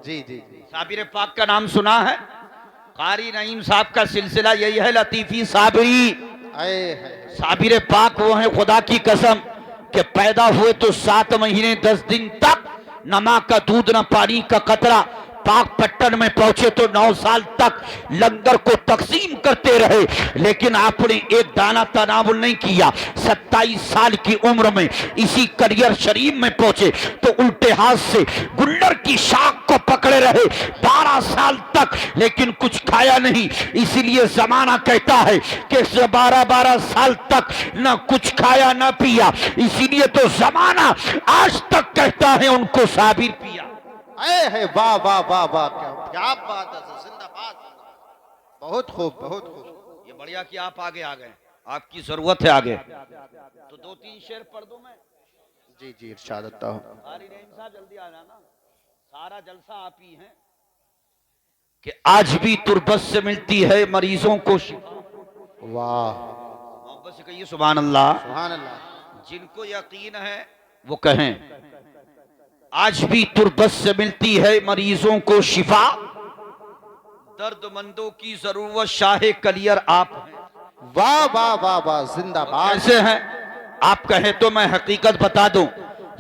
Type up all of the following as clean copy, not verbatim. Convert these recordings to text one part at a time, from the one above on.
जी जी जी। साबिर पाक का नाम सुना है? कारी नईम साहब का सिलसिला यही है, लतीफी साबरी। आए साबिर पाक वो है खुदा की कसम कि पैदा हुए तो 7 महीने 10 दिन तक न माँ का दूध न पानी का कतरा। पाक पट्टन में पहुंचे तो 9 साल तक लंगर को तकसीम करते रहे, लेकिन आपने एक दाना तनावुल नहीं किया। 27 साल की उम्र में इसी करियर शरीफ में पहुंचे तो उल्टे हाथ से गुल्लर की शाख को पकड़े रहे 12 साल तक, लेकिन कुछ खाया नहीं। इसीलिए जमाना कहता है कि 12-12 साल तक न कुछ खाया न पिया, इसीलिए तो जमाना आज तक कहता है उनको साबिर पिया। आए है। वाह वाह वाह वाह, क्या क्या बात है, जिंदाबाद। बहुत खूब बहुत खूब। ये बढ़िया कि आप आगे आ गए, आपकी जरूरत है आगे। तो 2-3 शेर पढ़ दूं मैं? जी जी इरशाद अता हूं। कारी रहीम साहब जल्दी आ जाना, सारा जलसा आप ही हैं। कि आज भी तुरबत से मिलती है मरीजों को शिफा। वाह मोहब्बत से कहिए सुभान अल्लाह। सुभान अल्लाह। जिनको यकीन है वो कहें, आज भी तुरबत से मिलती है मरीजों को शिफा। दर्दमंदों की जरूरत शाहे कलियर आप हैं। वाह वाह वाह वाह, जिंदाबाद। कैसे हैं आप कहें तो मैं हकीकत बता दूं।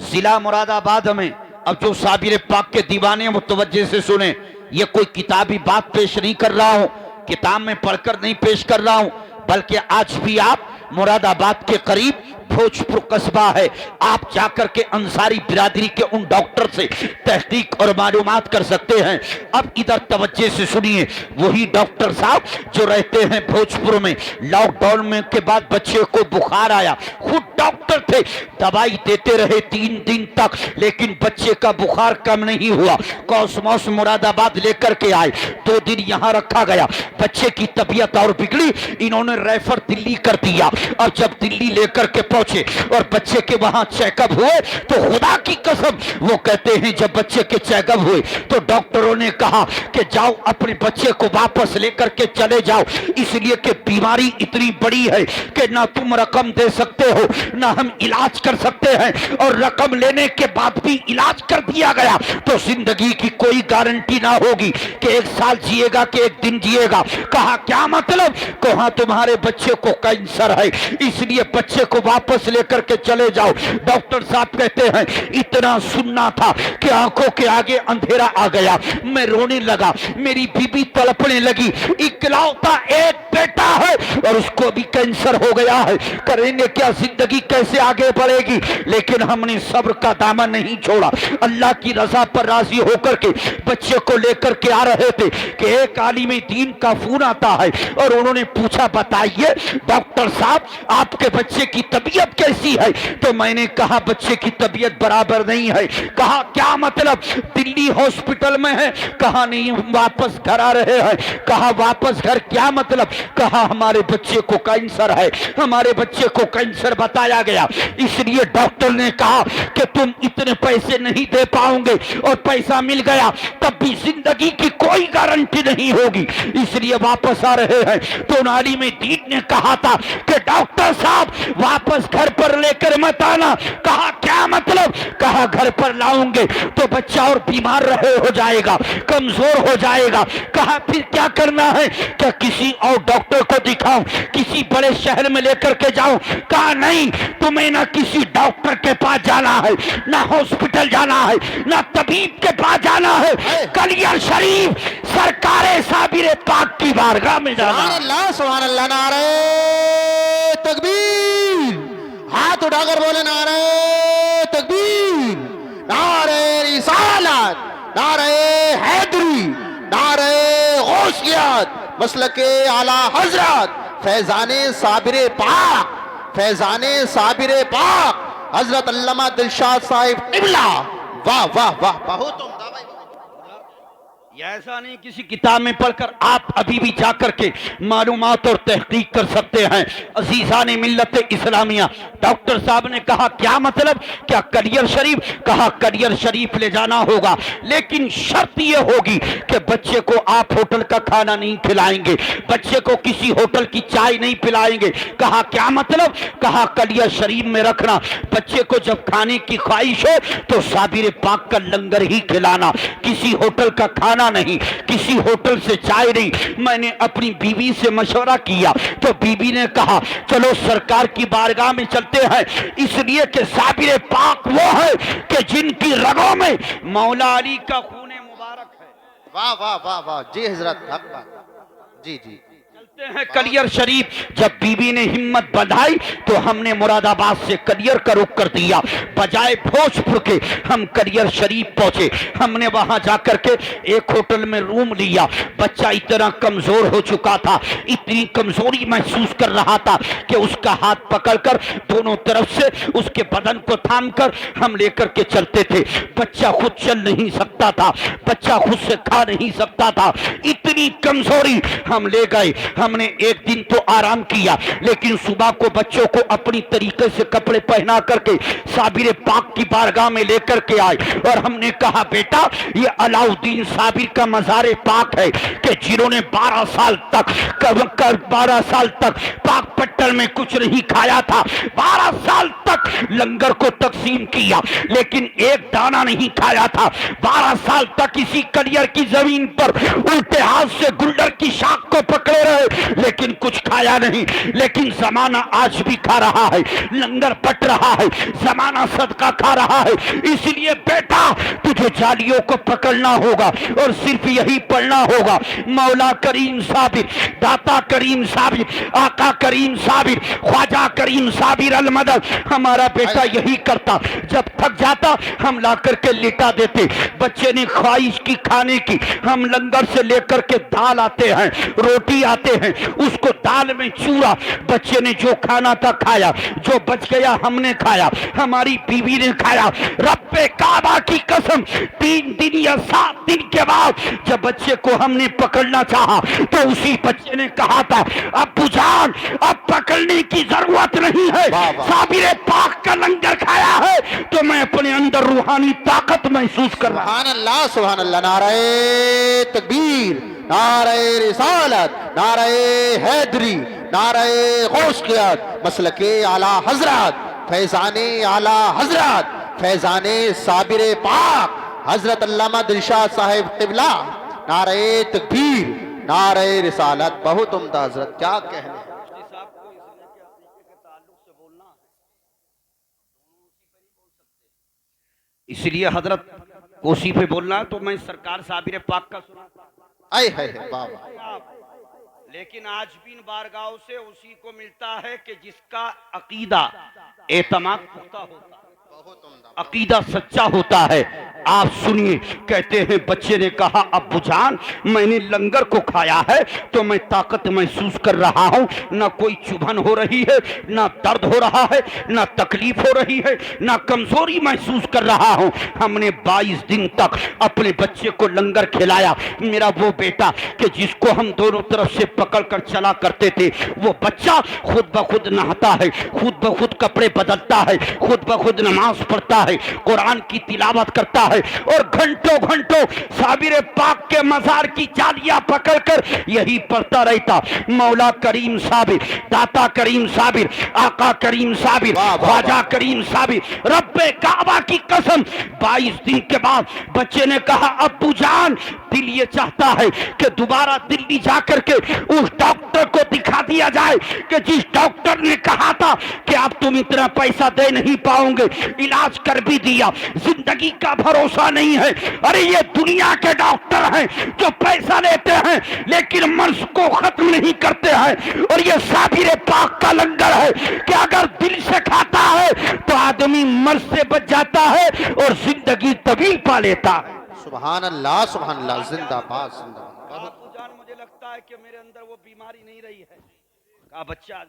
जिला मुरादाबाद में अब जो साबिर पाक के दीवाने मुतवज्जे से सुने, ये कोई किताबी बात पेश नहीं कर रहा हूं, किताब में पढ़कर नहीं पेश कर रहा हूं, बल्कि आज भी आप मुरादाबाद के करीब भोजपुर कस्बा है, आप जाकर के अंसारी बिरादरी के उन डॉक्टर से तहकीक और मालूमात कर सकते हैं। अब इधर तवज्जे से सुनिए, वही डॉक्टर साहब जो रहते हैं भोजपुर में। लॉकडाउन में के बाद बच्चे को बुखार आया, खुद डॉक्टर थे, दवाई देते रहे 3 दिन तक, लेकिन बच्चे का बुखार कम नहीं हुआ। कॉस्मोस मुरादाबाद लेकर के आए, 2 दिन यहां रखा गया, बच्चे की तबीयत और बिगड़ी, इन्होंने रेफर दिल्ली कर दिया। और जब दिल्ली लेकर के पहुंचे और बच्चे के वहां चेकअप हुए तो खुदा की कसम वो कहते हैं जब बच्चे के चेकअप हुए तो डॉक्टरों ने कहा कि जाओ अपने बच्चे को वापस लेकर के चले जाओ, इसलिए कि बीमारी इतनी बड़ी है कि ना तुम रकम दे सकते हो ना हम इलाज कर सकते हैं, और रकम लेने के बाद भी इलाज कर दिया गया तो जिंदगी की कोई गारंटी ना होगी कि 1 साल जिएगा कि 1 दिन जिएगा। कहा क्या मतलब? कहा तुम्हारे बच्चे को कैंसर है, इसलिए बच्चे को वापस लेकर के चले जाओ। डॉक्टर साहब कहते हैं इतना सुनना था कि आंखों के आगे अंधेरा आ गया, मैं रोने लगा, मेरी बीबी तड़पने लगी, इकलौता एक बेटा है और उसको भी कैंसर हो गया है, करेंगे क्या, जिंदगी कैसे आगे बढ़ेगी? लेकिन हमने सब्र का दामन नहीं छोड़ा, अल्लाह की रजा पर राजी होकर के बच्चे को लेकर के आ रहे थे कि एक आलिम दीन का फोन आता है और उन्होंने पूछा बताइए डॉक्टर साहब आपके बच्चे की तबीयत कैसी है? तो मैंने कहा बच्चे की तबीयत बराबर नहीं है। कहा क्या मतलब? दिल्ली हॉस्पिटल में है? कहा नहीं वापस घर आ रहे हैं। कहा वापस घर क्या मतलब? कहा हमारे बच्चे को कैंसर है, हमारे बच्चे को कैंसर बताया गया, इसलिए डॉक्टर ने कहा कि तुम इतने पैसे नहीं दे पाओगे और पैसा मिल गया तब भी जिंदगी की कोई गारंटी नहीं होगी, इसलिए वापस आ रहे हैं। तो नाली में दीन ने कहा था कि डॉक्टर साहब वापस घर पर लेकर मत आना। कहा क्या मतलब? कहा घर पर लाऊंगे तो बच्चा और बीमार रहे हो जाएगा, कमजोर हो जाएगा। कहा फिर क्या करना है? क्या किसी और डॉक्टर को दिखाऊं, किसी बड़े शहर में लेकर के जाऊं? कहा नहीं, तुम्हें ना किसी डॉक्टर के पास जाना है, ना हॉस्पिटल जाना है, ना तबीब के पास जाना है, कलियर शरीफ सरकारे साबिर पाक की बारगाह में जाना। सुभान अल्लाह, नारे तकबीर, हाथ उठाकर बोले नारे तकबीर, नारे रिसालत, नारे हैदरी, नारे गौसियत, मसलके आला हजरत फैजाने साबिरे पाक, फैजाने साबिरे पाक हजरत अल्लामा दिलशाद साहिब क़िबला। वाह वाह वाह, बहुत उम्दा भाई। ये ऐसा नहीं किसी किताब में पढ़कर, आप अभी भी जाकर के मालूमात और तहकीक कर सकते हैं। अजीज़ान मिल्लत इस्लामिया, डॉक्टर साहब ने कहा क्या मतलब, क्या करियर शरीफ? कहा करियर शरीफ ले जाना होगा, लेकिन शर्त ये होगी कि बच्चे को आप होटल का खाना नहीं खिलाएंगे, बच्चे को किसी होटल की चाय नहीं पिलाएंगे। कहा क्या मतलब? कहा करियर शरीफ में रखना, बच्चे को जब खाने की ख्वाहिश हो तो साबिर पाक का लंगर ही खिलाना, किसी होटल का खाना नहीं, किसी होटल से चाय नहीं। मैंने अपनी बीवी से मशवरा किया तो बीवी ने कहा चलो सरकार की बारगाह में चलते हैं, इसलिए कि साबिर पाक वो है कि जिनकी रगों में मौला अली का खून मुबारक है। वाह वाह वाह वाह, जी हजरत, हक बात, जी जी। चलते हैं कलियर शरीफ। जब बीबी ने हिम्मत बढ़ाई तो हमने मुरादाबाद से कलियर का रुख कर दिया, बजाय भोजपुर के हम कलियर शरीफ पहुंचे। हमने वहां जाकर के एक होटल में रूम लिया। बच्चा इतना कमजोर हो चुका था, इतनी कमजोरी महसूस कर रहा था कि उसका हाथ पकड़कर दोनों तरफ से उसके बदन को थाम कर हम लेकर के चलते थे। बच्चा खुद चल नहीं सकता था, बच्चा खुद से खा नहीं सकता था, इतनी कमजोरी। हम ले गए, हमने एक दिन तो आराम किया, लेकिन सुबह को बच्चों को अपनी तरीके से कपड़े पहना करके साबिर पाक की बारगाह में लेकर के आए और हमने कहा बेटा ये अलाउद्दीन साबिर का मज़ार पाक है कि जिन्होंने 12 साल तक 12 साल तक पाक पट्टल में कुछ नहीं खाया था, 12 साल तक लंगर को तकसीम किया लेकिन एक दाना नहीं खाया था, 12 साल तक इसी कलियर की जमीन पर उल्टे हाथ से गुल्डर की शाख को पकड़े रहे लेकिन कुछ खाया नहीं। लेकिन जमाना आज भी खा रहा है, लंगर पट रहा है, जमाना सदका खा रहा है। इसलिए बेटा तुझे जालियों को पकड़ना होगा और सिर्फ यही पढ़ना होगा, मौला करीम साबिर, दाता करीम साबिर, आका करीम साबिर, ख्वाजा करीम साबिर अल मदद। हमारा बेटा यही करता, जब थक जाता हम ला करके लिटा देते। बच्चे ने ख्वाहिश की खाने की, हम लंगर से लेकर के दाल आते हैं, रोटी आते हैं, उसको दाल में चूरा, बच्चे ने जो खाना था खाया, जो बच गया हमने खाया, हमारी बीवी ने खाया। रब्बे काबा की कसम 3 दिन या 7 दिन के बाद जब बच्चे को हमने पकड़ना चाहा तो उसी बच्चे ने कहा था अब्बू जान अब पकड़ने की जरूरत नहीं है, साबिर पाक का लंगर खाया है तो मैं अपने अंदर रूहानी ताकत महसूस कर रहा। सुभान अल्लाह, नारे तकबीर, नारे रिसालत, नारे हैदरी, नारे गौसियत, मसलके आला हजरत, फैजाने आला हजरत, फैजाने साबिर पाक हजरत अल्लामा दिलशाद साहिब क़िबला, नारे तकबीर, नारे रिसालत। बहुत उम्दा हजरत, क्या कहने। इसलिए हजरत कोसी पे बोलना है तो मैं सरकार साबिर पाक का सुना, आए है बाबा। लेकिन आज भी इन बारगाहों से उसी को मिलता है कि जिसका अकीदा एतमाद पुख्ता होता है, अकीदा सच्चा होता है। आप सुनिए, कहते हैं बच्चे ने कहा अब्बू जान मैंने लंगर को खाया है तो मैं ताकत महसूस कर रहा हूँ, ना कोई चुभन हो रही है, ना दर्द हो रहा है, ना तकलीफ हो रही है, ना कमजोरी महसूस कर रहा हूँ। हमने 22 दिन तक अपने बच्चे को लंगर खिलाया। मेरा वो बेटा कि जिसको हम दोनों तरफ से पकड़ कर चला करते थे, वो बच्चा खुद ब खुद नहाता है, खुद ब खुद कपड़े बदलता है, खुद ब खुद नमाज पढ़ता है, कुरान की तिलावत करता है और घंटों घंटों साबिर पाक के मजार की जालियां पकड़कर यही पढ़ता रहता। मौला करीम साबिर, दाता करीम साबिर, आका करीम साबिर, ख्वाजा करीम साबिर, रब्बे काबा की कसम। 22 दिन के बाद बच्चे ने कहा अब्बू जान दिल ये चाहता है कि दोबारा दिल्ली जाकर के उस डॉक्टर को दिखा दिया जाए कि जिस डॉक्टर ने कहा था कि अब तुम इतना पैसा दे नहीं पाओगे, इलाज कर भी दिया, जिंदगी का भरोसा नहीं है। अरे ये दुनिया के डॉक्टर हैं जो पैसा लेते हैं लेकिन मर्ज को खत्म नहीं करते हैं, और ये साबिर पाक का लंगर है कि अगर दिल से खाता है तो आदमी मर्ज से बच जाता है और जिंदगी तवील पा लेता है। सुभान अल्लाह, सुभान अल्लाह, जिंदाबाद जिंदाबाद। मुझे लगता है कि मेरे अंदर वो बीमारी नहीं रही है। कहा बच्चा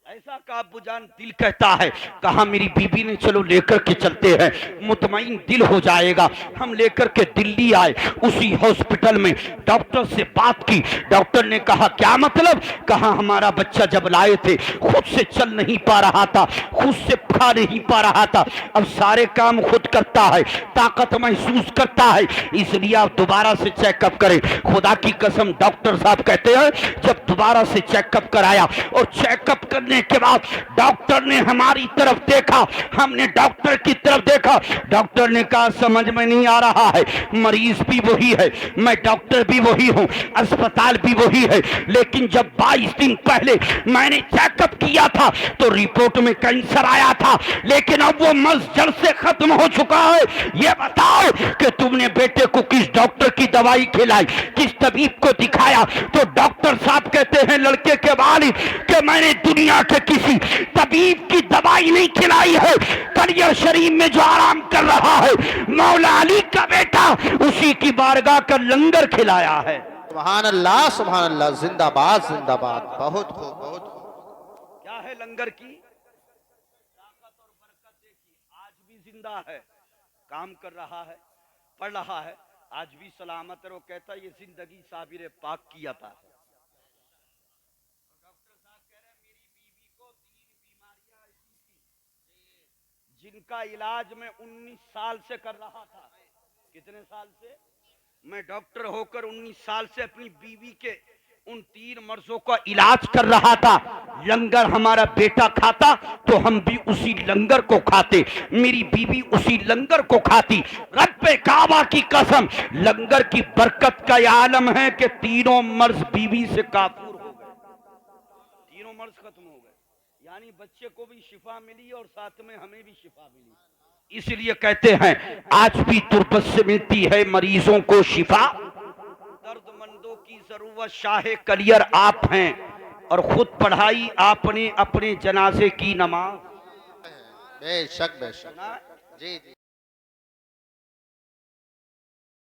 ऐसा का अब्बूजान दिल कहता है, कहा मेरी बीबी ने चलो लेकर के चलते हैं, मुतमईन दिल हो जाएगा। हम लेकर के दिल्ली आए, उसी हॉस्पिटल में डॉक्टर से बात की। डॉक्टर ने कहा क्या मतलब? कहा हमारा बच्चा जब लाए थे खुद से चल नहीं पा रहा था, खुद से खा नहीं पा रहा था, अब सारे काम खुद करता है, ताकत महसूस करता है, इसलिए आप दोबारा से चेकअप करें। खुदा की कसम डॉक्टर साहब कहते हैं जब दोबारा से चेकअप कराया और चेकअप करने के बाद डॉक्टर ने हमारी तरफ देखा, हमने डॉक्टर की तरफ देखा। डॉक्टर ने कहा समझ में नहीं आ रहा है, मरीज भी वही है, मैं डॉक्टर भी वही हूं, अस्पताल भी वही है, लेकिन जब 22 दिन पहले मैंने चेकअप किया था तो रिपोर्ट में कैंसर आया था, लेकिन अब वो मर्ज जड़ से खत्म हो चुका है। ये बताओ कि तुमने बेटे को किस डॉक्टर की दवाई खिलाई, किस तबीब को दिखाया? तो डॉक्टर साहब कहते हैं लड़के के वालिद कि मैंने दुनिया के किसी तबीब की दवाई नहीं खिलाई है, कलियर शरीफ में जो आराम कर रहा है मौला अली का बेटा, उसी की बारगाह का लंगर खिलाया है। सुभान अल्लाह, जिंदाबाद जिंदाबाद। बहुत खूब, बहुत खूब। क्या है लंगर की ताकत और बरकत? देखिए आज भी जिंदा है, काम कर रहा है, पढ़ रहा है, आज भी सलामत है। वो कहता है ये जिंदगी साबिर पाक की अता है। डॉक्टर साहब कह रहे हैं मेरी बीवी को 3 बीमारियां ऐसी थी जिनका इलाज मैं 19 साल से कर रहा था। कितने साल से? मैं डॉक्टर होकर 19 साल से अपनी बीवी के उन 3 मर्जों का इलाज कर रहा था। लंगर हमारा बेटा खाता तो हम भी उसी लंगर को खाते, मेरी बीवी उसी लंगर को खाती। रब्बे काबा की कसम, लंगर की बरकत का यह आलम है कि तीनों मर्ज बीवी से काफूर हो गए, तीनों मर्ज खत्म हो गए, यानी बच्चे को भी शिफा मिली और साथ में हमें भी शिफा मिली। इसलिए कहते हैं आज भी तुरबत से मिलती है मरीजों को शिफा, दर्दमंदों की जरूरत शाहे कलियर आप हैं, और खुद पढ़ाई आपने अपने जनाजे की नमाज। बेशक बेशक जी जी।